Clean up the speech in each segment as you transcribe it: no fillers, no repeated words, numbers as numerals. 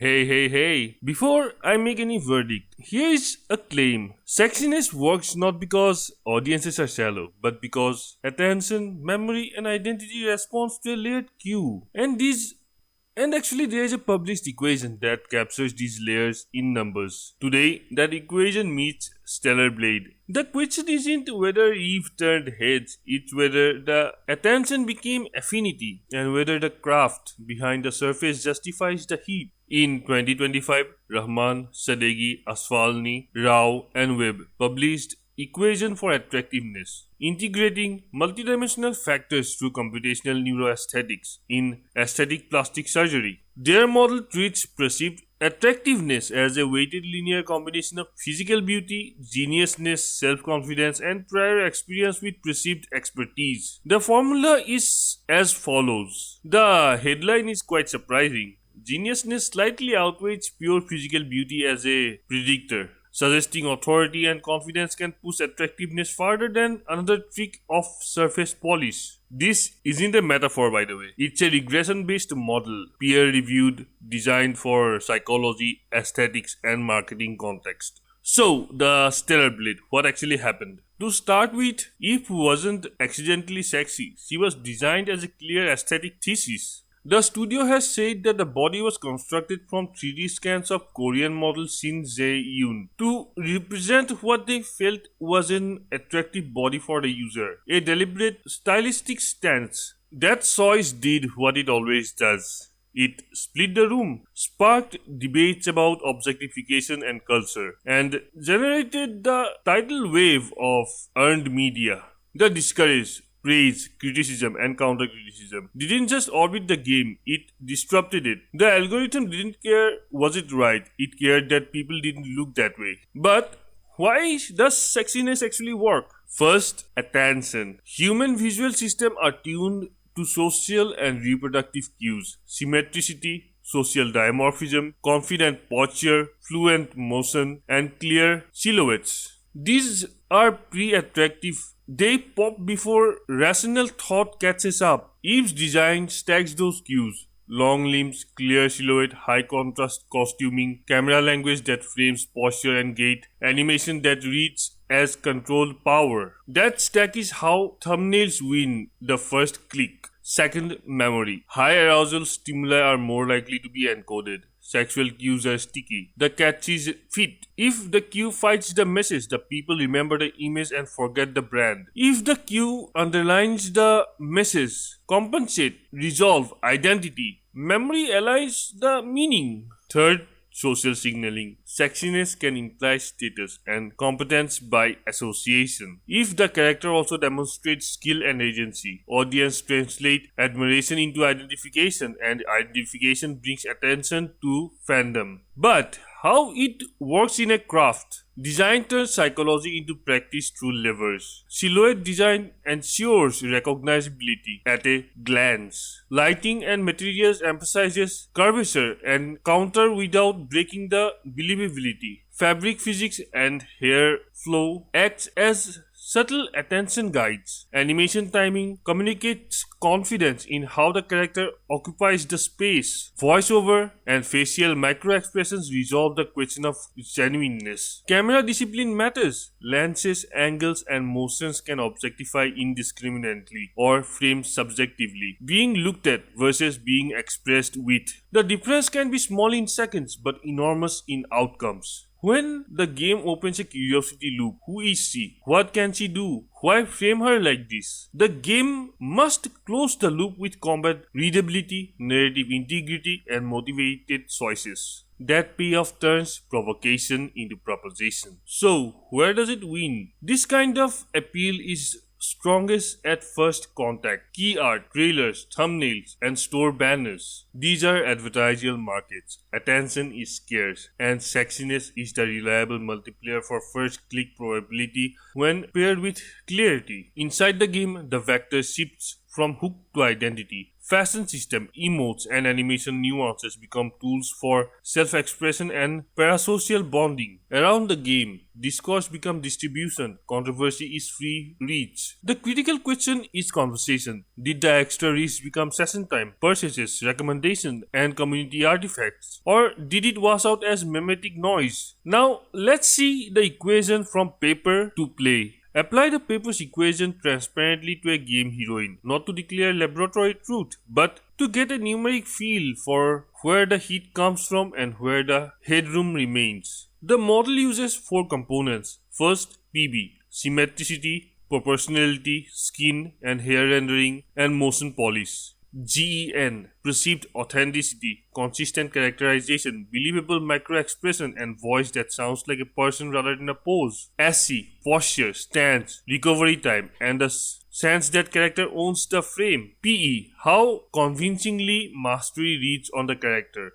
Hey. Before I make any verdict, here is a claim. Sexiness works not because audiences are shallow, but because attention, memory, and identity responds to a layered cue. And there is a published equation that captures these layers in numbers. Today, that equation meets stellar blade. The question isn't whether Eve turned heads, it's whether the attention became affinity and whether the craft behind the surface justifies the heat. In 2025, Rahman, Sadeghi, Asfalni, Rao, and Webb published Equation for Attractiveness, integrating multidimensional factors through computational neuroaesthetics in aesthetic plastic surgery. Their model treats perceived attractiveness as a weighted linear combination of physical beauty, geniusness, self-confidence, and prior experience with perceived expertise. The formula is as follows. The headline is quite surprising. Geniusness slightly outweighs pure physical beauty as a predictor, suggesting authority and confidence can push attractiveness farther than another trick of surface polish. This isn't a metaphor, by the way. It's a regression-based model, peer-reviewed, designed for psychology, aesthetics, and marketing context. So, the stellar blade, what actually happened? To start with, Eve wasn't accidentally sexy. She was designed as a clear aesthetic thesis. The studio has said that the body was constructed from 3D scans of Korean model Shin Jae-yoon to represent what they felt was an attractive body for the user, a deliberate stylistic stance. That choice did what it always does. It split the room, sparked debates about objectification and culture, and generated the tidal wave of earned media. The discouraged, praise, criticism, and counter-criticism didn't just orbit the game, it disrupted it. The algorithm didn't care was it right, it cared that people didn't look that way. But why does sexiness actually work? First, attention. Human visual systems are tuned to social and reproductive cues, symmetricity, social dimorphism, confident posture, fluent motion, and clear silhouettes. These are pre-attractive. They pop before rational thought catches up. Eve's design stacks those cues. Long limbs, clear silhouette, high contrast costuming, camera language that frames posture and gait, animation that reads as controlled power. That stack is how thumbnails win the first click. Second, memory. High arousal stimuli are more likely to be encoded. Sexual cues are sticky. The catch is fit. If the cue fights the message, the people remember the image and forget the brand. If the cue underlines the message, compensate, resolve, identity, memory aligns the meaning. Third, social signaling. Sexiness can imply status and competence by association. If the character also demonstrates skill and agency, audience translate admiration into identification, and identification brings attention to fandom. But how it works in a craft? Design turns psychology into practice through levers. Silhouette design ensures recognizability at a glance. Lighting and materials emphasizes curvature and counter without breaking the believability. Fabric physics and hair flow acts as subtle attention guides. Animation timing communicates confidence in how the character occupies the space. Voiceover and facial micro-expressions resolve the question of genuineness. Camera discipline matters. Lenses, angles, and motions can objectify indiscriminately or frame subjectively, being looked at versus being expressed with. The difference can be small in seconds but enormous in outcomes. When the game opens a curiosity loop, who is she? What can she do? Why frame her like this? The game must close the loop with combat readability, narrative integrity, and motivated choices. That payoff turns provocation into proposition. So, where does it win? This kind of appeal is strongest at first contact. Key art, trailers, thumbnails, and store banners. These are advertorial markets. Attention is scarce, and sexiness is the reliable multiplier for first click probability when paired with clarity. Inside the game, the vector shifts from hook to identity. Fashion system, emotes, and animation nuances become tools for self-expression and parasocial bonding. Around the game, discourse becomes distribution, controversy is free reach. The critical question is conversation. Did the extra reach become session time, purchases, recommendations, and community artifacts? Or did it wash out as memetic noise? Now, let's see the equation from paper to play. Apply the paper's equation transparently to a game heroine, not to declare laboratory truth, but to get a numeric feel for where the heat comes from and where the headroom remains. The model uses 4 components. First, PB, symmetricity, proportionality, skin and hair rendering, and motion polish. GEN, perceived authenticity, consistent characterization, believable micro-expression, and voice that sounds like a person rather than a pose. SC, posture, stance, recovery time, and the sense that character owns the frame. PE, how convincingly mastery reads on the character.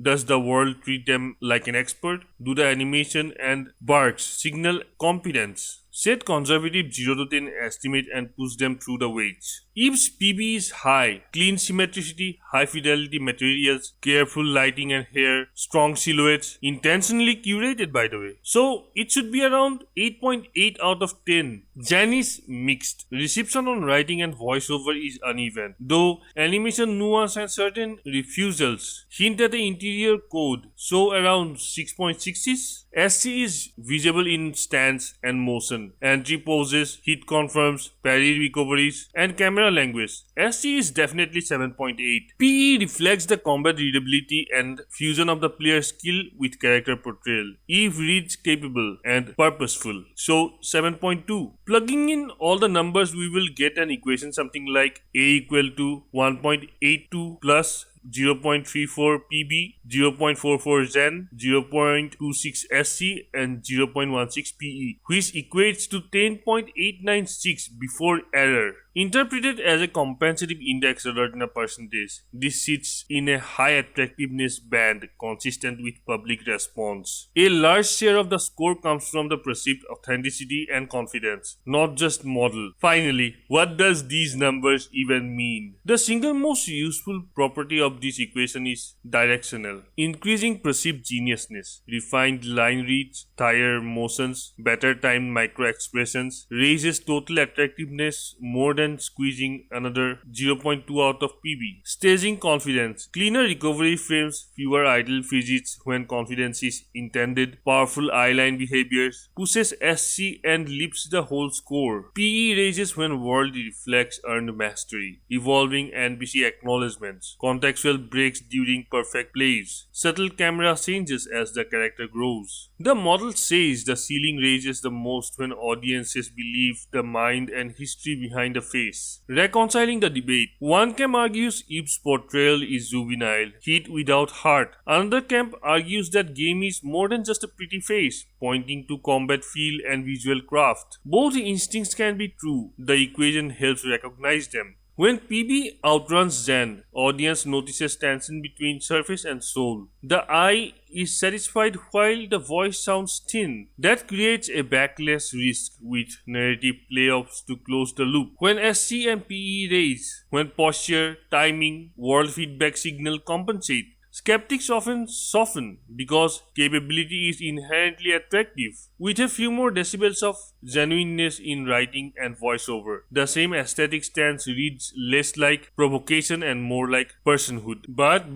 Does the world treat them like an expert? Do the animation and barks signal competence? Set conservative 0 to 10 estimate and push them through the weights. If PB is high, clean symmetricity, high fidelity materials, careful lighting and hair, strong silhouettes, intentionally curated by the way. So it should be around 8.8 out of 10. Jan is mixed. Reception on writing and voiceover is uneven, though animation nuance and certain refusals hint at the interior code, so around 6.6. SC is visible in stance and motion, entry poses, hit confirms, parry recoveries, and camera language. SC is definitely 7.8. PE reflects the combat readability and fusion of the player's skill with character portrayal. If reads capable and purposeful, so 7.2. Plugging in all the numbers, we will get an equation something like A equal to 1.82 plus 0.34 PB, 0.44 Zen, 0.26 SC, and 0.16 PE, which equates to 10.896 before error. Interpreted as a compensative index rather than a percentage, this sits in a high attractiveness band consistent with public response. A large share of the score comes from the perceived authenticity and confidence, not just model. Finally, what does these numbers even mean? The single most useful property of this equation is directional, increasing perceived geniusness, refined line reads, higher motions, better timed micro expressions, raises total attractiveness more than squeezing another 0.2 out of PB. Staging confidence, cleaner recovery frames, fewer idle fidgets when confidence is intended, powerful eyeline behaviors, pushes SC and lifts the whole score. PE raises when world reflects earned mastery, evolving NPC acknowledgements, contextual breaks during perfect plays, subtle camera changes as the character grows. The model says the ceiling raises the most when audiences believe the mind and history behind the face. Reconciling the debate, one camp argues Eve's portrayal is juvenile, heat without heart. Another camp argues that game is more than just a pretty face, pointing to combat feel and visual craft. Both instincts can be true. The equation helps recognize them. When PB outruns Zen, audience notices tension between surface and soul. The eye is satisfied while the voice sounds thin. That creates a backlash risk with narrative playoffs to close the loop. When SC and PE raise, when posture, timing, world feedback signal compensate, skeptics often soften because capability is inherently attractive. With a few more decibels of genuineness in writing and voiceover, the same aesthetic stance reads less like provocation and more like personhood. But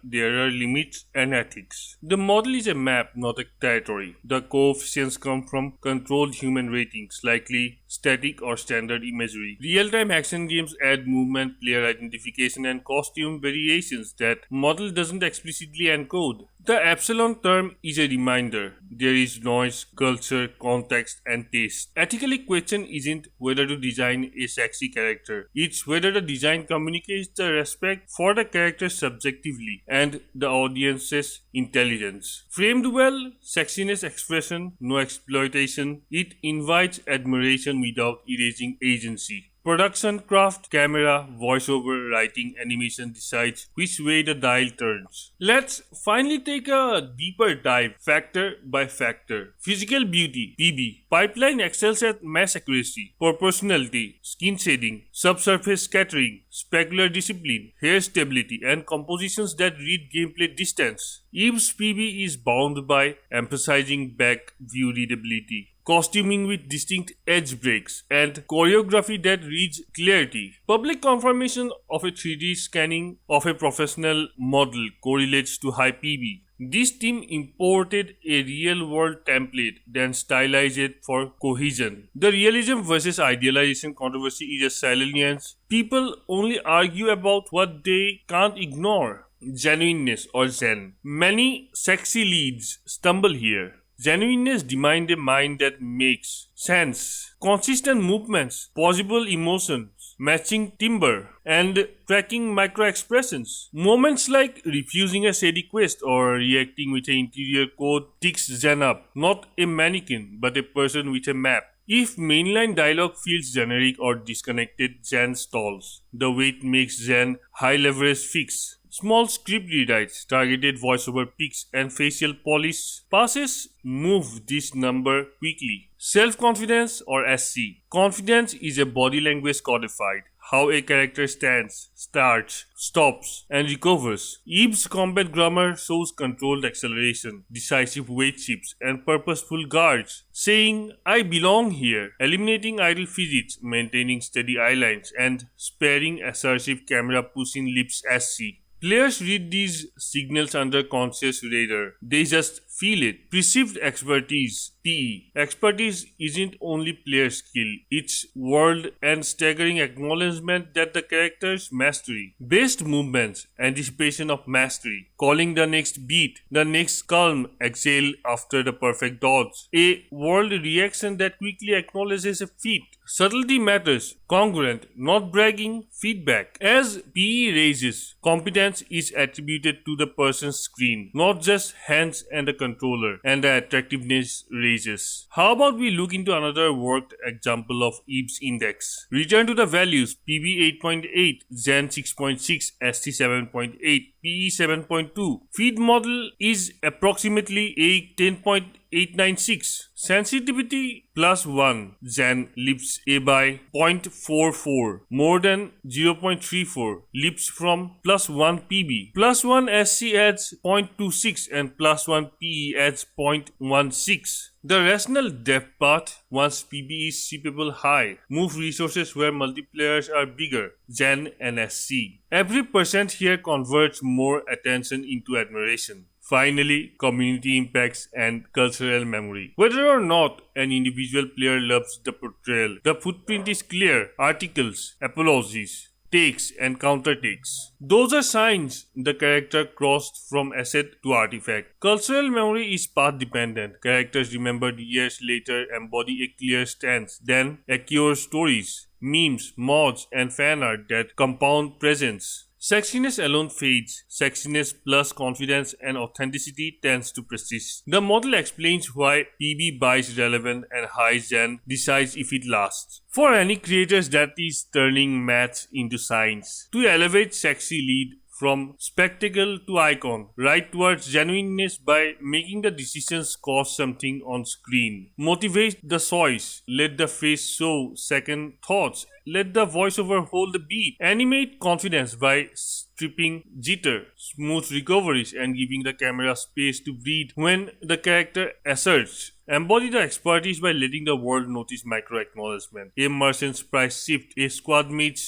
there are limits and ethics. The model is a map, not a territory. The coefficients come from controlled human ratings, likely static or standard imagery. Real-time action games add movement, player identification, and costume variations that model doesn't explicitly encode. The epsilon term is a reminder. There is noise, culture, context, and taste. Ethical question isn't whether to design a sexy character. It's whether the design communicates the respect for the character subjectively and the audience's intelligence. Framed well, sexiness expression, no exploitation. It invites admiration without erasing agency. Production craft, camera, voiceover, writing, animation decides which way the dial turns. Let's finally take a deeper dive factor by factor. Physical beauty, PB. Pipeline excels at mass accuracy, proportionality, skin shading, subsurface scattering, specular discipline, hair stability, and compositions that read gameplay distance. Eve's PB is bound by emphasizing back view readability, costuming with distinct edge breaks, and choreography that reads clarity. Public confirmation of a 3D scanning of a professional model correlates to high PB. This team imported a real-world template, then stylized it for cohesion. The realism versus idealization controversy is a silent nuance. People only argue about what they can't ignore. Genuineness or Zen. Many sexy leads stumble here. Genuineness demands a mind that makes sense. Consistent movements, possible emotions, matching timbre, and tracking micro-expressions. Moments like refusing a shady quest or reacting with an interior code ticks Zen up. Not a mannequin, but a person with a map. If mainline dialogue feels generic or disconnected, Zen stalls. The weight makes Zen high-leverage fix. Small script rewrites, targeted voiceover picks, and facial polish passes move this number quickly. Self-confidence or SC. Confidence is a body language codified. How a character stands, starts, stops, and recovers. Eve's combat grammar shows controlled acceleration, decisive weight shifts, and purposeful guards, saying, I belong here, eliminating idle fidgets, maintaining steady eyelines, and sparing assertive camera pushing lips SC. Players read these signals under conscious radar. They just feel it. Perceived expertise, PE. Expertise isn't only player skill, it's world and staggering acknowledgement that the character's mastery. Based movements, anticipation of mastery, calling the next beat, the next calm exhale after the perfect dodge. A world reaction that quickly acknowledges a feat. Subtlety matters, congruent, not bragging, feedback. As PE raises, competence is attributed to the person's screen, not just hands and a controller, and the attractiveness raises. How about we look into another worked example of Eve's index? Return to the values, PB 8.8, Zen 6.6, ST 7.8, PE 7.2. Feed model is approximately a 10.896. Sensitivity +1. Zen lips A by 0.44. More than 0.34. Lips from +1 PB. +1 SC adds 0.26 and +1 PE adds 0.16. The rational depth path, once PB is shippable high, move resources where multiplayers are bigger, Zen and SC. Every percent here converts more attention into admiration. Finally, community impacts and cultural memory. Whether or not an individual player loves the portrayal, the footprint is clear. Articles, apologies, takes and counter-takes. Those are signs the character crossed from asset to artifact. Cultural memory is path dependent. Characters remembered years later embody a clear stance, then accrue stories, memes, mods, and fan art that compound presence. Sexiness alone fades. Sexiness plus confidence and authenticity tends to persist. The model explains why PB buys relevant and high Zen decides if it lasts. For any creators, that is turning maths into science. To elevate sexy lead from spectacle to icon, right towards genuineness by making the decisions cost something on screen. Motivate the choice. Let the face show second thoughts. Let the voiceover hold the beat. Animate confidence by stripping jitter, smooth recoveries, and giving the camera space to breathe when the character asserts. Embody the expertise by letting the world notice micro-acknowledgement. A merchant's price shift, a squad mate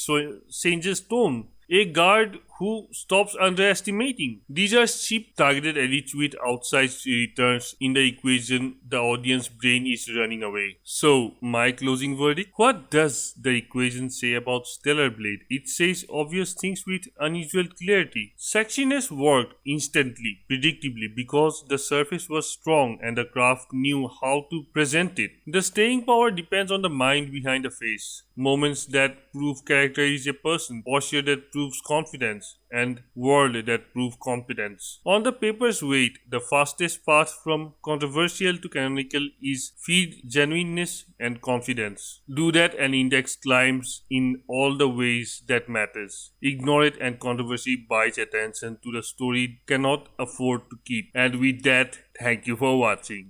changes tone, a guard who stops underestimating. These are cheap targeted edits with outsized returns. In the equation, the audience brain is running away. So, my closing verdict? What does the equation say about Stellar Blade? It says obvious things with unusual clarity. Sexiness worked instantly, predictably, because the surface was strong and the craft knew how to present it. The staying power depends on the mind behind the face. Moments that prove character is a person, posture that proves confidence, brands and world that prove competence. On the paper's weight, the fastest path from controversial to canonical is feed genuineness and confidence. Do that and index climbs in all the ways that matters. Ignore it and controversy buys attention to the story it cannot afford to keep. And with that, thank you for watching.